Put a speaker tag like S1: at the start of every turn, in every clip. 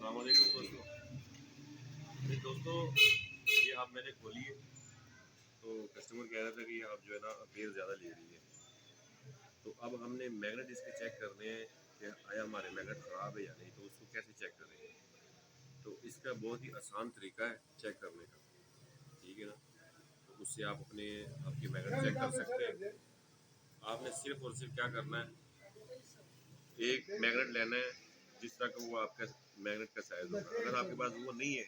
S1: अस्सलाम वालेकुम दोस्तों ये आप मैंने खोली है तो कस्टमर कह रहा था कि आप जो है ना बेर ज़्यादा ले रही है। तो अब हमने मैग्नेट इसके चेक करने हैं कि आया हमारे मैग्नेट ख़राब है या नहीं, तो उसको कैसे चेक करेंगे। तो इसका बहुत ही आसान तरीका है चेक करने का, ठीक है ना। तो उससे आप आपकी मैग्नेट चेक कर सकते हैं। आपने सिर्फ और सिर्फ क्या करना है, एक मैग्नेट लेना है जिस तरह का वो आपका मैग्नेट का साइज होगा। अगर आपके पास वो नहीं है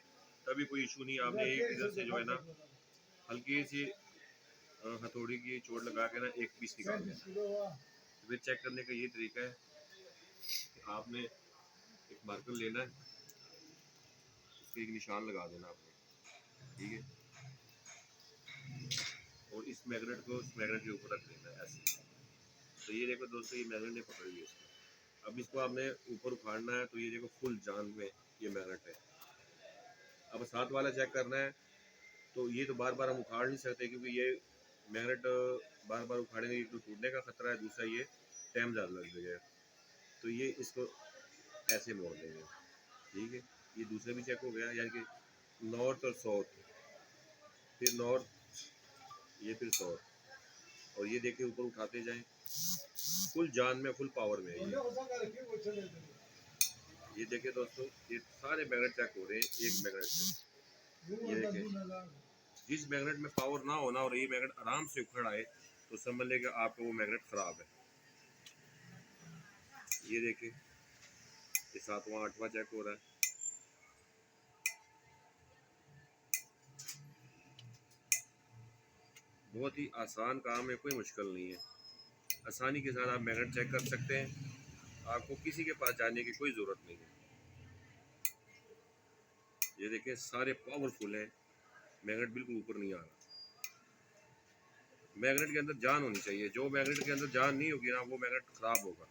S1: तभी कोई इशू नहीं, आपने एक इधर से जो है ना हल्की सी हथौड़ी की चोट लगा के ना एक पीस निकाल देना। फिर चेक करने का ये तरीका है कि आपने एक मार्कर लेना है, उसके एक निशान लगा देना आपने, ठीक है। और इस मैग्नेट को उस मैग्नेट के ऊपर रख देना है ऐसे। तो ये देखो दोस्तों, ये मैग्नेट ने पकड़ लिया इसको। अब इसको आपने ऊपर उखाड़ना है, तो ये देखो फुल जान में ये मैग्नेट है। अब साथ वाला चेक करना है, तो ये तो बार बार हम उखाड़ नहीं सकते क्योंकि ये मैग्नेट बार बार उखाड़ेंगे, एक तो टूटने का खतरा है, दूसरा ये टाइम ज़्यादा लग जाएगा। तो ये इसको ऐसे मोड़ देंगे, ठीक है। ये दूसरा भी चेक हो गया, यानी कि नॉर्थ और साउथ, फिर नॉर्थ, ये फिर साउथ। और ये देखिए ऊपर उठाते जाएं, फुल जान में, फुल पावर में ये देखिए दोस्तों, ये सारे मैग्नेट चेक हो रहे हैं एक मैग्नेट से। ये देखिए, जिस मैग्नेट में पावर ना होना और ये मैग्नेट आराम से उखड़ आए तो समझ लेगा आपका वो मैग्नेट ख़राब है। ये देखिए, ये 7वां 8वां चेक हो रहा है। बहुत ही आसान काम है, कोई मुश्किल नहीं है। आसानी के साथ आप मैग्नेट चेक कर सकते हैं, आपको किसी के पास जाने की कोई ज़रूरत नहीं है। ये देखिए सारे पावरफुल हैं, मैग्नेट बिल्कुल ऊपर नहीं आ रहा। मैग्नेट के अंदर जान होनी चाहिए, जो मैग्नेट के अंदर जान नहीं होगी ना वो मैग्नेट ख़राब होगा,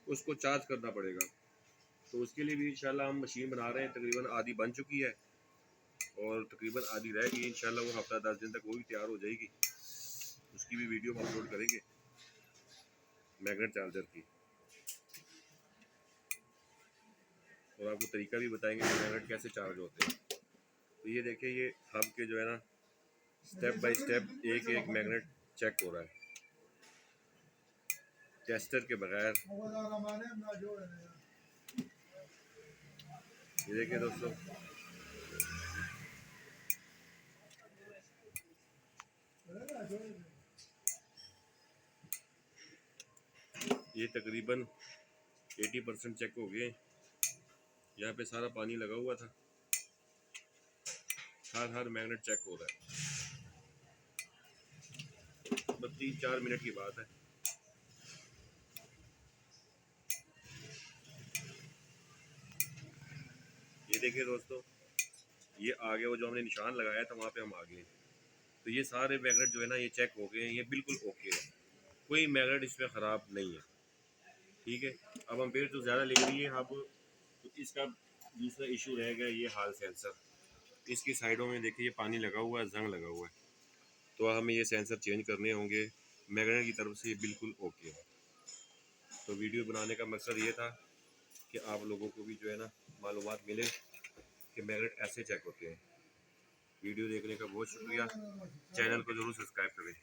S1: उसको चार्ज करना पड़ेगा। तो उसके लिए भी इंशाल्लाह हम मशीन बना रहे हैं, तकरीबन आधी बन चुकी है और तकरीबन आधी रह गई। इंशाल्लाह वो हफ्ता 10 दिन तक वो भी तैयार हो जाएगी, उसकी भी वीडियो हम अपलोड करेंगे मैग्नेट चार्जर की। और आपको तरीका भी बताएंगे कि मैग्नेट कैसे चार्ज होते हैं। तो ये देखिए, ये हब के जो है ना स्टेप बाय स्टेप एक एक मैग्नेट चेक हो रहा है टेस्टर के बगैर। ये देखिए दोस्तों, ये तकरीबन 80% चेक हो गए। यहाँ पे सारा पानी लगा हुआ था, हर मैग्नेट चेक हो रहा है। बस 3-4 मिनट की बात है। ये देखिए दोस्तों, ये आगे वो जो हमने निशान लगाया था वहाँ पे हम आ गए। तो ये सारे मैग्नेट जो है ना ये चेक हो गए हैं, ये बिल्कुल ओके है, कोई मैग्नेट इसमें ख़राब नहीं है, ठीक है। अब हम पेड़ तो ज़्यादा ले रही है अब, तो इसका दूसरा इशू रह गया ये हॉल सेंसर। इसकी साइडों में देखिए ये पानी लगा हुआ है, जंग लगा हुआ है, तो हमें ये सेंसर चेंज करने होंगे। मैग्नेट की तरफ से ये बिल्कुल ओके है। तो वीडियो बनाने का मकसद ये था कि आप लोगों को भी जो है ना मालूमात मिले कि मैग्नेट ऐसे चेक होते हैं। वीडियो देखने का बहुत शुक्रिया, चैनल को ज़रूर सब्सक्राइब करें।